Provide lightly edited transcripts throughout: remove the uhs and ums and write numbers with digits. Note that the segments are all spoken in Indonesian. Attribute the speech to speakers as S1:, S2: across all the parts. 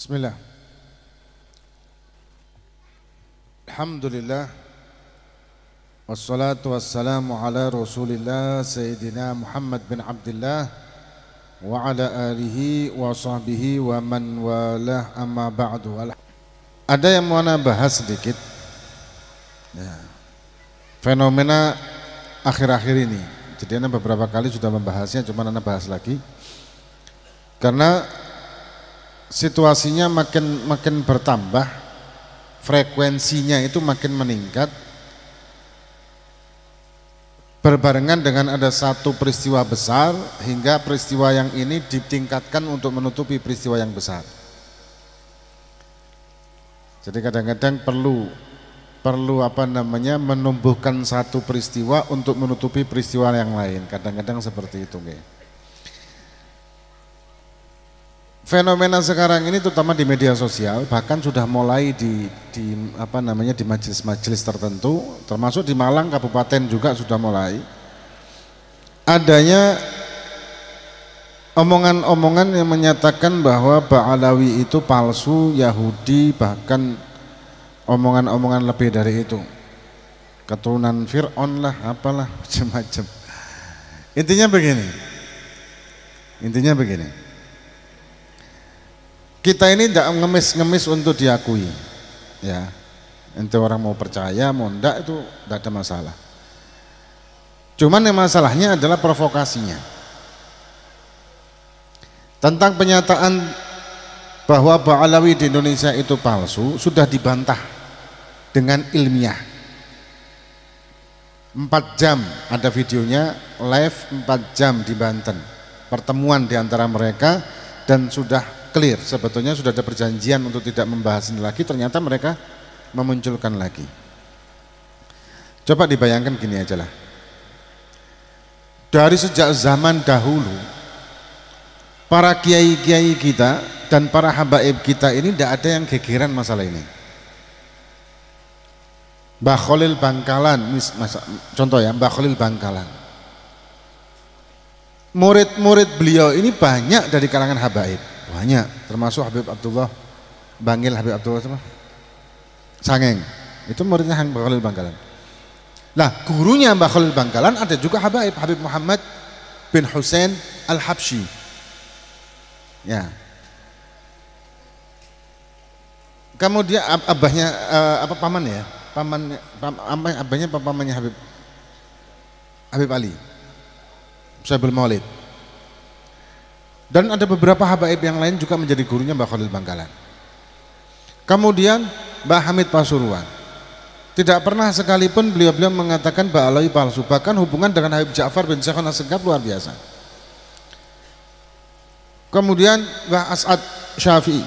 S1: Bismillah. Alhamdulillah. Wassalatu wassalamu ala Rasulillah Sayyidina Muhammad bin Abdullah wa ala alihi wa sahbihi wa man walah, amma ba'du. Ada yang mau bahas sedikit ya, fenomena akhir-akhir ini. Jadi Anda beberapa kali sudah membahasnya, cuma Anda bahas lagi karena situasinya makin bertambah, frekuensinya itu makin meningkat berbarengan dengan ada satu peristiwa besar, hingga peristiwa yang ini ditingkatkan untuk menutupi peristiwa yang besar. Jadi kadang-kadang perlu menumbuhkan satu peristiwa untuk menutupi peristiwa yang lain. Kadang-kadang seperti itu, Fenomena sekarang ini terutama di media sosial, bahkan sudah mulai di majelis-majelis tertentu, termasuk di Malang Kabupaten juga sudah mulai adanya omongan-omongan yang menyatakan bahwa Ba'alawi itu palsu, Yahudi, bahkan omongan-omongan lebih dari itu, keturunan Fir'aun lah, apalah macam-macam. Intinya begini, kita ini tidak ngemis-ngemis untuk diakui, ya. Ente orang mau percaya, mau enggak, itu tidak ada masalah. Cuman yang masalahnya adalah provokasinya. Tentang penyataan bahwa Ba'alawi di Indonesia itu palsu sudah dibantah dengan ilmiah. 4 jam ada videonya, live 4 jam di Banten, pertemuan di antara mereka, dan sudah clear, sebetulnya sudah ada perjanjian untuk tidak membahas ini lagi, ternyata mereka memunculkan lagi. Coba dibayangkan gini aja lah, dari sejak zaman dahulu para kiai-kiai kita dan para habaib kita ini tidak ada yang gegeran masalah ini. Mbah Khalil Bangkalan, contoh ya, Mbah Khalil Bangkalan, murid-murid beliau ini banyak dari kalangan habaib, banyak, termasuk Habib Abdullah Bangil, Habib Abdullah sama Sangeng, itu muridnya Mbah Khalil Bangkalan. Lah, gurunya Mbah Khalil Bangkalan ada juga habaib, Habib Muhammad bin Hussein Al-Habsyi, ya. Kemudian abahnya pamannya Habib Ali Syabul Maulid. Dan ada beberapa habaib yang lain juga menjadi gurunya Mbah Khalil Bangkalan. Kemudian Mbah Hamid Pasuruan, tidak pernah sekalipun beliau mengatakan Ba'alawi palsu. Bahkan hubungan dengan Habib Ja'far bin Syekhon As-Segaf luar biasa. Kemudian Mbah As'ad Syafi'i,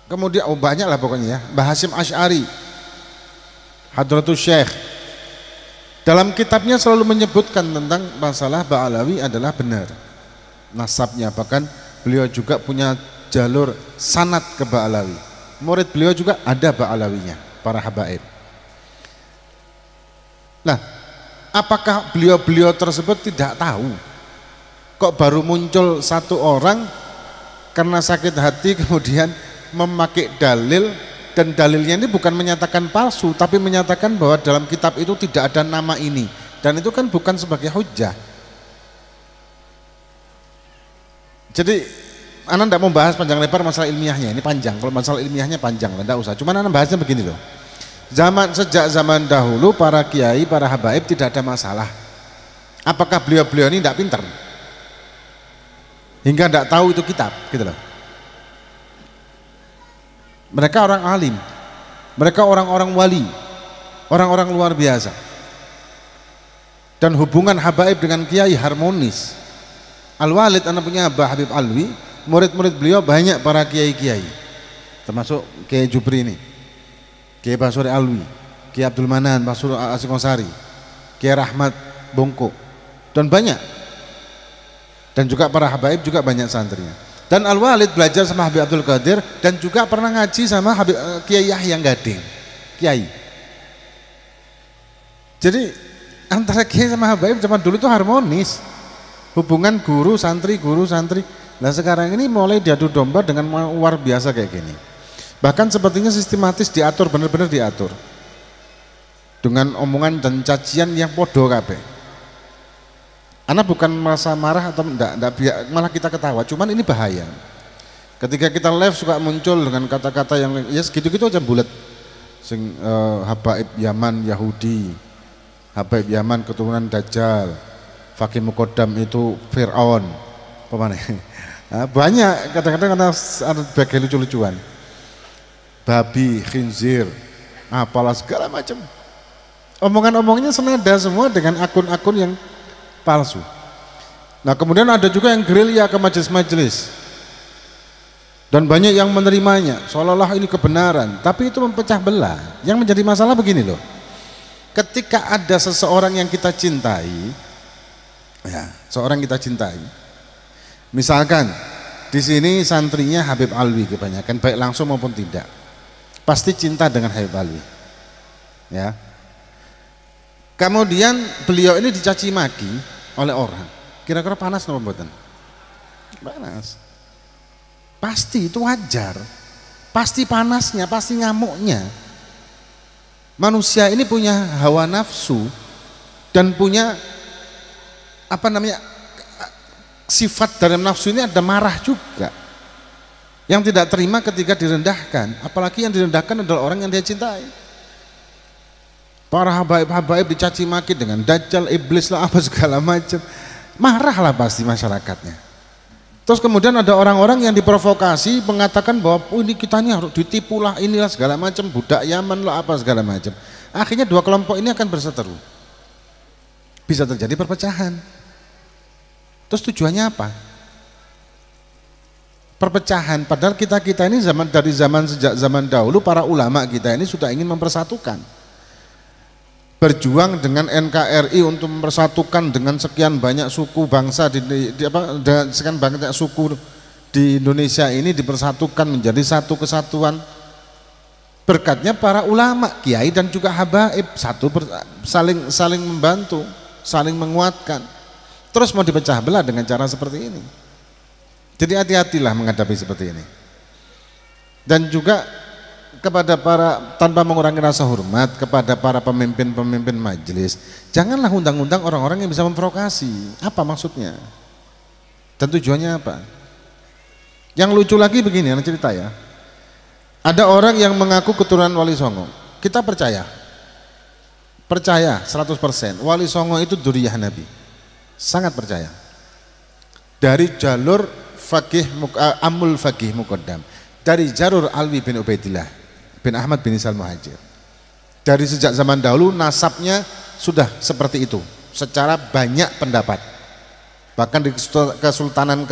S1: kemudian banyak lah pokoknya ya, Mbah Hasyim Asy'ari, Hadratus Syekh, dalam kitabnya selalu menyebutkan tentang masalah Ba'alawi adalah benar nasabnya. Bahkan beliau juga punya jalur sanad ke Ba'alawi, murid beliau juga ada Ba'alawinya, para habaib. Nah, apakah beliau tersebut tidak tahu? Kok baru muncul satu orang karena sakit hati kemudian memakai dalil, dan dalilnya ini bukan menyatakan palsu, tapi menyatakan bahwa dalam kitab itu tidak ada nama ini, dan itu kan bukan sebagai hujjah. Jadi Anda tidak mau bahas panjang lebar masalah ilmiahnya, ini panjang, kalau masalah ilmiahnya panjang, tidak usah. Cuman Anda bahasnya begini loh, sejak zaman dahulu para kiai, para habaib tidak ada masalah. Apakah beliau ini tidak pintar hingga tidak tahu itu kitab, gitu loh. Mereka orang alim, mereka orang-orang wali, orang-orang luar biasa, dan hubungan habaib dengan kiai harmonis. Al-Walid, anak punya Abah Habib Alwi, murid-murid beliau banyak para kiai-kiai, termasuk Kiai Jubri ini, Kiai Basuri Alwi, Kiai Abdul Manan, Basuri Asikosari, Kiai Rahmat Bongko, dan banyak. Dan juga para habaib juga banyak santrinya. Dan Al-Walid belajar sama Habib Abdul Qadir, dan juga pernah ngaji sama Kiai Yahya Gading, Kiai. Jadi antara kiai sama habaib zaman dulu itu harmonis, hubungan guru santri, Nah sekarang ini mulai diadu domba dengan luar biasa kayak gini. Bahkan sepertinya sistematis diatur, benar-benar diatur. Dengan omongan dan cacian yang podo kabeh. Anak bukan merasa marah atau enggak, malah kita ketawa, cuman ini bahaya. Ketika kita live suka muncul dengan kata-kata yang ya segitu-gitu aja bulat. Habaib Yaman Yahudi, Habaib Yaman keturunan Dajjal, Fakih Mukodam itu Fir'aun, pemana? Banyak kadang-kadang ada bagian lucu-lucuan, babi, khinzir, apalah segala macam. Omongan-omongnya senada semua dengan akun-akun yang palsu. Nah kemudian ada juga yang gerilya ke majelis-majelis dan banyak yang menerimanya seolah-olah ini kebenaran, tapi itu memecah belah. Yang menjadi masalah begini loh, ketika ada seseorang yang kita cintai, ya seorang kita cintai, misalkan di sini santrinya Habib Alwi kebanyakan, baik langsung maupun tidak, pasti cinta dengan Habib Alwi, ya. Kemudian beliau ini dicaci maki oleh orang, kira-kira panas napa mboten? Panas. Pasti itu wajar. Pasti panasnya, pasti ngamuknya. Manusia ini punya hawa nafsu dan punya apa namanya? Sifat dalam nafsu ini ada marah juga. Yang tidak terima ketika direndahkan, apalagi yang direndahkan adalah orang yang dia cintai. Para habaib-habaib dicaci maki dengan dajjal, iblis lah apa segala macam. Marahlah pasti masyarakatnya. Terus kemudian ada orang-orang yang diprovokasi mengatakan bahwa ini kita ini harus ditipu lah, inilah segala macam, budak Yaman lah apa segala macam. Akhirnya dua kelompok ini akan berseteru. Bisa terjadi perpecahan. Terus tujuannya apa? Perpecahan, padahal kita ini sejak zaman dahulu para ulama kita ini sudah ingin mempersatukan. Berjuang dengan NKRI untuk mempersatukan dengan sekian banyak suku bangsa dengan sekian banyak suku di Indonesia ini dipersatukan menjadi satu kesatuan berkatnya para ulama, kiai dan juga habaib saling membantu, saling menguatkan. Terus mau dipecah belah dengan cara seperti ini. Jadi hati-hatilah menghadapi seperti ini. Dan juga kepada para, tanpa mengurangi rasa hormat kepada para pemimpin-pemimpin majelis, janganlah undang-undang orang-orang yang bisa memprovokasi. Apa maksudnya? Dan tujuannya apa? Yang lucu lagi begini, anak cerita ya. Ada orang yang mengaku keturunan Wali Songo. Kita percaya 100% Wali Songo itu dzurriyyah Nabi. Sangat percaya. Dari jalur Amul Fakih Muqaddam, dari jalur Alwi bin Ubaidillah bin Ahmad bin Isal Muhajir. Dari sejak zaman dahulu nasabnya sudah seperti itu secara banyak pendapat. Bahkan di Kesultanan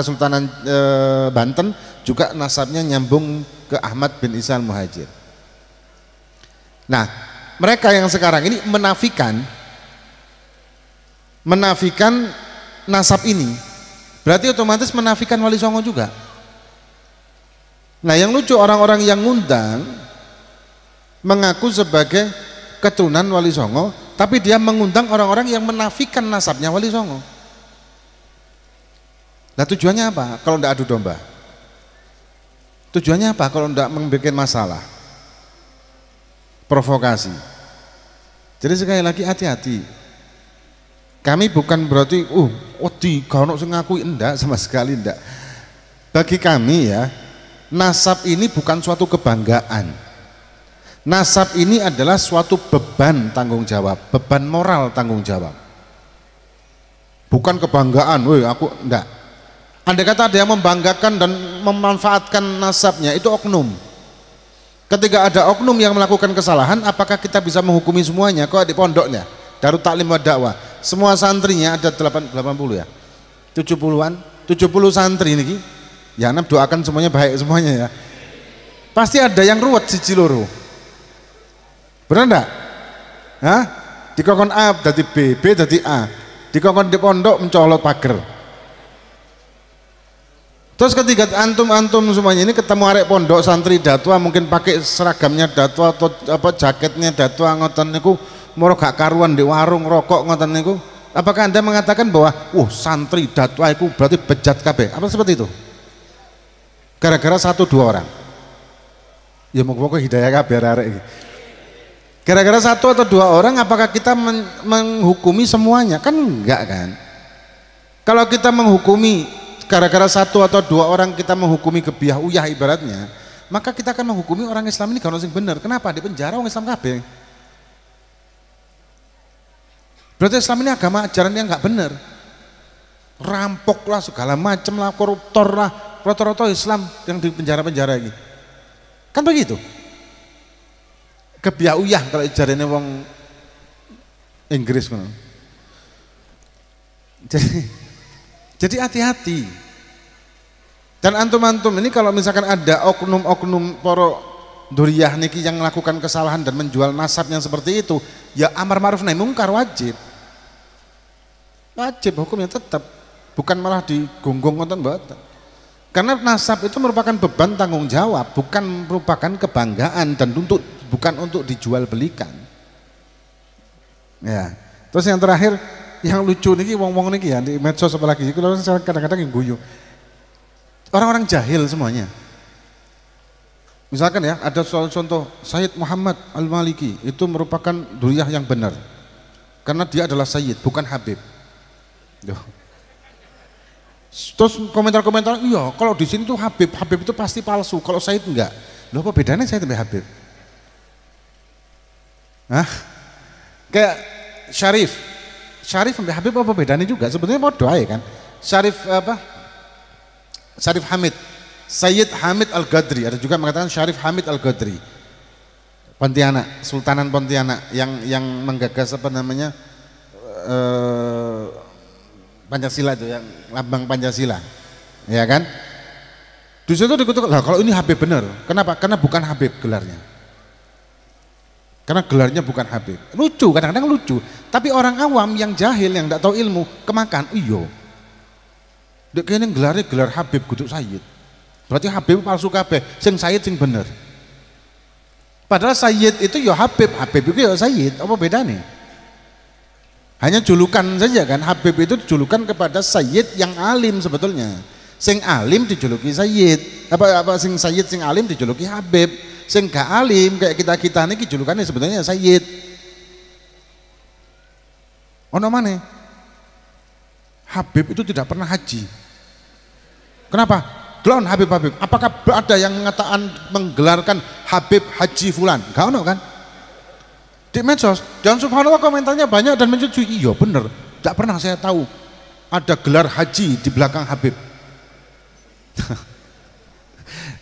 S1: Banten juga nasabnya nyambung ke Ahmad bin Isal Muhajir. Nah, mereka yang sekarang ini menafikan nasab ini, berarti otomatis menafikan Wali Songo juga. Nah, yang lucu orang-orang yang ngundang mengaku sebagai keturunan Wali Songo, tapi dia mengundang orang-orang yang menafikan nasabnya Wali Songo. Nah tujuannya apa kalau tidak adu domba? Tujuannya apa kalau tidak membuat masalah, provokasi? Jadi sekali lagi hati-hati. Kami bukan berarti kalau ngaku enggak, sama sekali enggak. Bagi kami ya, nasab ini bukan suatu kebanggaan. Nasab ini adalah suatu beban tanggung jawab, beban moral tanggung jawab. Bukan kebanggaan, aku enggak. Andai kata ada yang membanggakan dan memanfaatkan nasabnya, itu oknum. Ketika ada oknum yang melakukan kesalahan, apakah kita bisa menghukumi semuanya? Kok di pondoknya, Darut Taklim wa Dakwah, semua santrinya ada 80 ya, 70-an, 70 santri ini, ya Anda doakan semuanya baik semuanya ya. Pasti ada yang ruwet siji loro. Benar enggak? Hah? Dikongkon A dari B, B dari A. Dikongkon di pondok mencolot pager. Terus ketika antum semuanya ini ketemu arek pondok santri datwa, mungkin pakai seragamnya datwa atau apa jaketnya datwa ngoten niku, moro gak karuan di warung rokok ngoten niku. Apakah Anda mengatakan bahwa santri datwa itu berarti bejat kabeh? Apa seperti itu? Gara-gara satu dua orang. Ya moga-moga hidayah kabeh arek iki. Gara-gara satu atau dua orang apakah kita menghukumi semuanya? Kan enggak kan. Kalau kita menghukumi gara-gara satu atau dua orang kita menghukumi gebiah uyah ibaratnya, maka kita akan menghukumi orang Islam ini kalau sing bener. Kenapa? Di penjara orang Islam kabeh. Berarti Islam ini agama ajaran yang enggak bener. Rampok lah segala macam lah, koruptor lah, rata-rata Islam yang di penjara-penjara ini. Kan begitu. Kebiah uyah kalau jarene wong Inggris kan. Jadi hati-hati. Dan antum-antum ini kalau misalkan ada oknum-oknum poro duriyah niki yang melakukan kesalahan dan menjual nasab yang seperti itu, ya amar ma'ruf nahi mungkar wajib. Wajib hukumnya tetap, bukan malah digonggong ngoten mboten. Karena nasab itu merupakan beban tanggung jawab, bukan merupakan kebanggaan dan bukan untuk dijual belikan. Ya. Terus yang terakhir yang lucu niki wong-wong niki ya di medsos apalagi kalau kadang-kadang yang guyu. Orang-orang jahil semuanya. Misalkan ya ada contoh Sayyid Muhammad Al-Maliki itu merupakan duriyah yang benar. Karena dia adalah Sayyid bukan Habib. Duh. Terus komentar-komentar, iya kalau di sini tuh Habib itu pasti palsu, kalau Said enggak. Loh apa bedanya Said sama Habib? Hah? Kayak Syarif sama Habib apa bedanya juga? Sebetulnya mau doa ya kan? Syarif apa? Syarif Hamid, Sayyid Hamid Al-Ghadri, ada juga mengatakan Syarif Hamid Al-Ghadri. Pontianak, Sultanan Pontianak yang menggagas apa namanya? Pancasila itu yang lambang Pancasila, ya kan? Di situ dikutuk lah kalau ini Habib benar. Kenapa? Karena bukan Habib gelarnya. Karena gelarnya bukan Habib. Lucu, kadang-kadang lucu. Tapi orang awam yang jahil yang tidak tahu ilmu kemakan. Iyo. Dek kene gelarnya gelar Habib kudu Sayyid. Berarti Habib palsu kabeh. Sing Sayyid sing bener. Padahal Sayyid itu ya Habib itu ya Sayyid. Apa bedanya? Hanya julukan saja kan, Habib itu julukan kepada Sayyid yang alim sebetulnya. Sing alim dijuluki Sayyid, apa sing Sayyid sing alim dijuluki Habib. Sing gak alim kayak kita ini julukannya sebetulnya Sayyid. Ono maneh? Habib itu tidak pernah haji. Kenapa? Gelon Habib. Apakah ada yang mengatakan menggelarkan Habib Haji Fulan? Gak ono kan? Di medsos, dan subhanallah komentarnya banyak dan menyetujui, iya bener, tidak pernah saya tahu ada gelar haji di belakang Habib.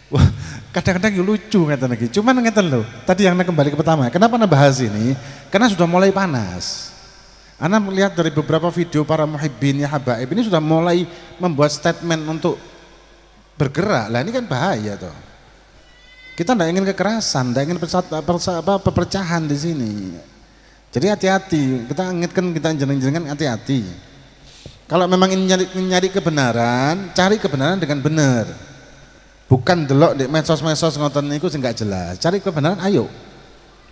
S1: Wah, kadang-kadang lucu ngeten lagi, cuman ngeten loh, tadi yang kembali ke pertama, kenapa anda bahas ini? Karena sudah mulai panas. Anda melihat dari beberapa video para muhibbin ya habaib ini sudah mulai membuat statement untuk bergerak, lah ini kan bahaya tuh. Kita tidak ingin kekerasan, tidak ingin perpecahan di sini. Jadi hati-hati, kita ingatkan kita jeneng-jenengan hati-hati. Kalau memang ingin nyari kebenaran, cari kebenaran dengan benar. Bukan delok di medsos-medsos ngoten niku sing gak jelas. Cari kebenaran, ayo.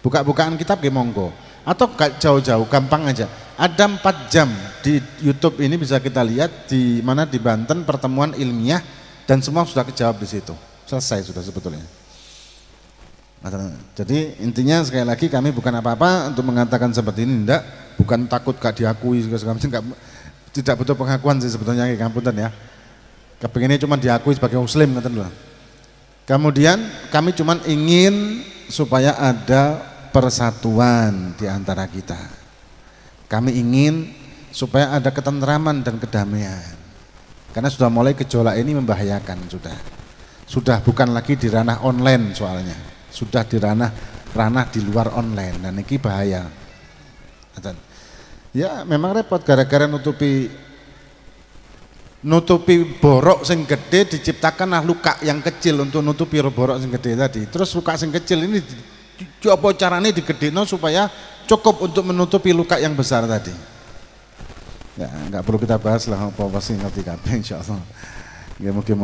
S1: Buka-bukaan kitab ge monggo. Atau gak jauh-jauh, gampang aja. Ada 4 jam di YouTube ini bisa kita lihat di mana di Banten pertemuan ilmiah dan semua sudah kejawab di situ. Selesai sudah sebetulnya. Jadi intinya sekali lagi kami bukan apa-apa untuk mengatakan seperti ini, enggak, bukan takut gak diakui segala macam, tidak butuh pengakuan sih sebetulnya ngapunten ya. Kepinginnya cuma diakui sebagai muslim ngoten lho. Kemudian kami cuma ingin supaya ada persatuan di antara kita. Kami ingin supaya ada ketentraman dan kedamaian. Karena sudah mulai gejolak ini membahayakan sudah. Sudah bukan lagi di ranah online soalnya. Sudah di ranah di luar online dan ini bahaya. Ya memang repot gara-gara nutupi borok sing gede diciptakanlah luka yang kecil untuk nutupi borok sing gede tadi. Terus luka sing kecil ini apa caranya digedeno supaya cukup untuk menutupi luka yang besar tadi. Ya nggak perlu kita bahas lah, apa pasti ngerti kabeh insyaallah. Ya mungkin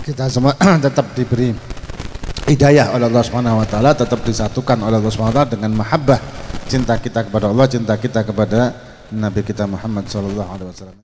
S1: kita semua tetap diberi hidayah oleh Allah Subhanahu wa taala, tetap disatukan oleh Allah Subhanahu wa taala dengan mahabbah, cinta kita kepada Allah, cinta kita kepada Nabi kita Muhammad sallallahu alaihi wasallam.